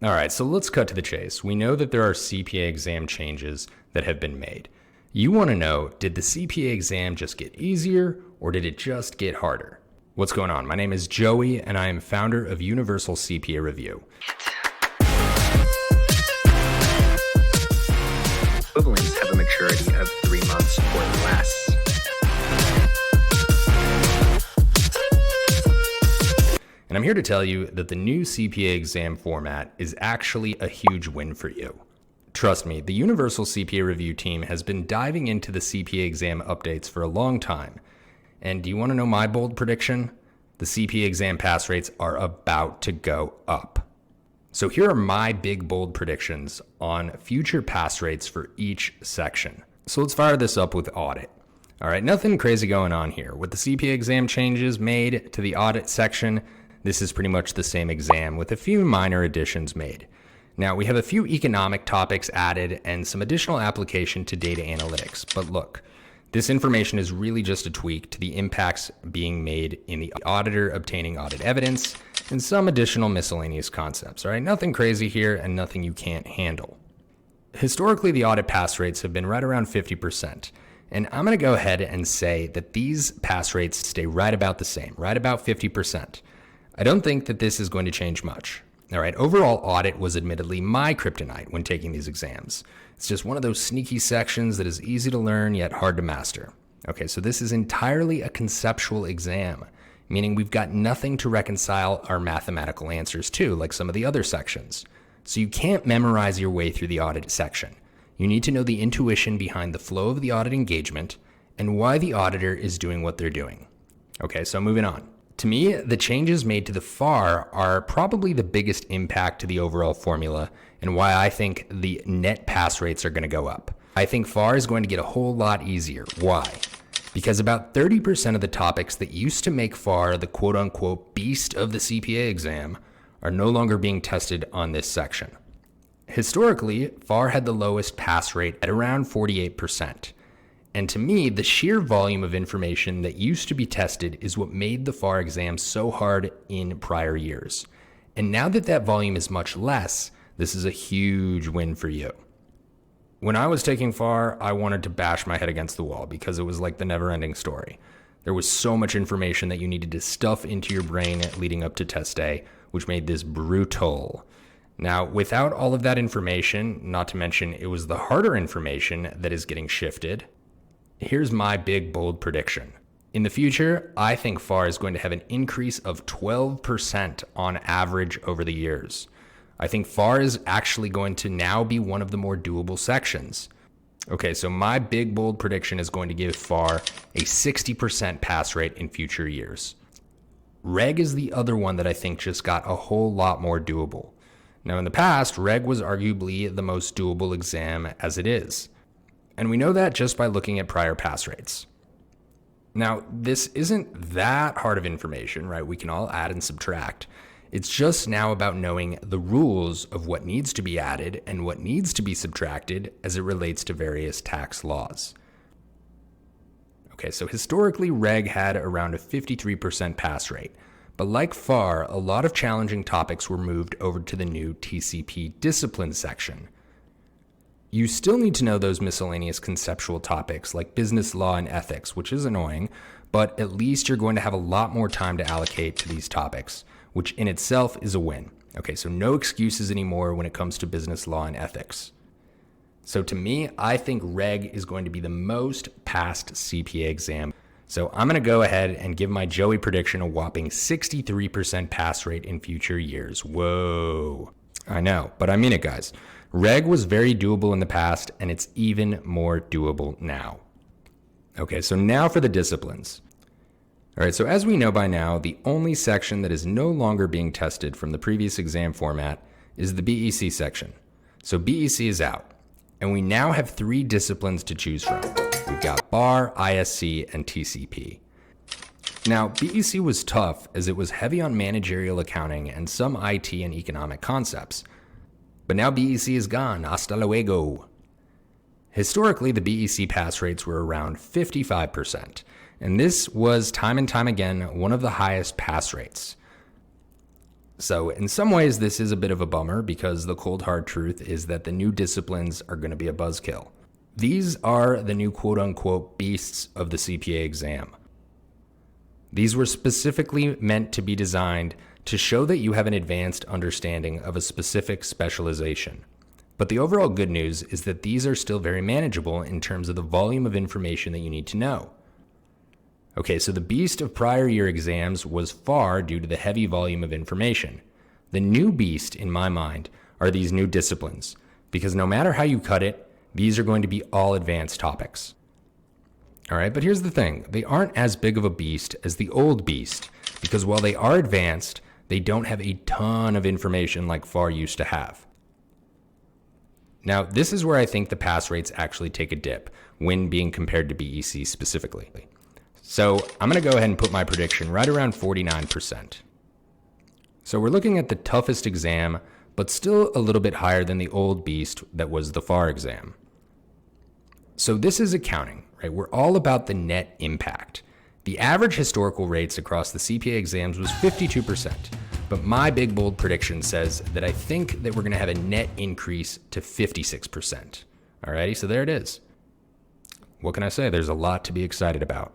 All right, so let's cut to the chase. We know that there are CPA exam changes that have been made. You want to know, did the CPA exam just get easier or did it just get harder? What's going on? My name is Joey and I am founder of Universal CPA Review. Equivalents have a maturity of 3 months or less. And I'm here to tell you that the new CPA exam format is actually a huge win for you. Trust me, the Universal CPA Review team has been diving into the CPA exam updates for a long time. And do you want to know my bold prediction? The CPA exam pass rates are about to go up. So here are my big bold predictions on future pass rates for each section. So let's fire this up with audit. All right, nothing crazy going on here. With the CPA exam changes made to the audit section, this is pretty much the same exam with a few minor additions made. Now, we have a few economic topics added and some additional application to data analytics. But look, this information is really just a tweak to the impacts being made in the auditor obtaining audit evidence and some additional miscellaneous concepts. All right, nothing crazy here and nothing you can't handle. Historically, the audit pass rates have been right around 50%. And I'm going to go ahead and say that these pass rates stay right about the same, right about 50%. I don't think that this is going to change much. All right, overall audit was admittedly my kryptonite when taking these exams. It's just one of those sneaky sections that is easy to learn yet hard to master. Okay, so this is entirely a conceptual exam, meaning we've got nothing to reconcile our mathematical answers to, like some of the other sections. So you can't memorize your way through the audit section. You need to know the intuition behind the flow of the audit engagement and why the auditor is doing what they're doing. Okay, so moving on. To me, the changes made to the FAR are probably the biggest impact to the overall formula and why I think the net pass rates are going to go up. I think FAR is going to get a whole lot easier. Why? Because about 30% of the topics that used to make FAR the quote-unquote beast of the CPA exam are no longer being tested on this section. Historically, FAR had the lowest pass rate at around 48%. And to me, the sheer volume of information that used to be tested is what made the FAR exam so hard in prior years. And now that that volume is much less, this is a huge win for you. When I was taking FAR, I wanted to bash my head against the wall because it was like the never-ending story. There was so much information that you needed to stuff into your brain leading up to test day, which made this brutal. Now, without all of that information, not to mention it was the harder information that is getting shifted, here's my big, bold prediction. In the future, I think FAR is going to have an increase of 12% on average over the years. I think FAR is actually going to now be one of the more doable sections. Okay, so my big, bold prediction is going to give FAR a 60% pass rate in future years. Reg is the other one that I think just got a whole lot more doable. Now, in the past, Reg was arguably the most doable exam as it is. And we know that just by looking at prior pass rates. Now, this isn't that hard of information, right? We can all add and subtract. It's just now about knowing the rules of what needs to be added and what needs to be subtracted as it relates to various tax laws. Okay, so historically, Reg had around a 53% pass rate. But like FAR, a lot of challenging topics were moved over to the new TCP discipline section. You still need to know those miscellaneous conceptual topics like business law and ethics, which is annoying, but at least you're going to have a lot more time to allocate to these topics, which in itself is a win. Okay, so no excuses anymore when it comes to business law and ethics. So to me, I think Reg is going to be the most passed CPA exam. So I'm going to go ahead and give my Joey prediction a whopping 63% pass rate in future years. Whoa. I know, but I mean it, guys. Reg was very doable in the past, and it's even more doable now. Okay, so now for the disciplines. All right, so as we know by now, the only section that is no longer being tested from the previous exam format is the BEC section. So BEC is out, and we now have 3 disciplines to choose from. We've got BAR, ISC, and TCP. Now, BEC was tough as it was heavy on managerial accounting and some IT and economic concepts. But now BEC is gone. Hasta luego. Historically, the BEC pass rates were around 55%, and this was time and time again one of the highest pass rates. So in some ways, this is a bit of a bummer because the cold hard truth is that the new disciplines are going to be a buzzkill. These are the new quote unquote beasts of the CPA exam. These were specifically meant to be designed to show that you have an advanced understanding of a specific specialization. But the overall good news is that these are still very manageable in terms of the volume of information that you need to know. Okay, so the beast of prior year exams was far due to the heavy volume of information. The new beast, in my mind, are these new disciplines, because no matter how you cut it, these are going to be all advanced topics. All right, but here's the thing. They aren't as big of a beast as the old beast, because while they are advanced, they don't have a ton of information like FAR used to have. Now, this is where I think the pass rates actually take a dip when being compared to BEC specifically. So I'm going to go ahead and put my prediction right around 49%. So we're looking at the toughest exam, but still a little bit higher than the old beast that was the FAR exam. So this is accounting, right? We're all about the net impact. The average historical rates across the CPA exams was 52%, but my big bold prediction says that I think that we're going to have a net increase to 56%. Alrighty, so there it is. What can I say? There's a lot to be excited about.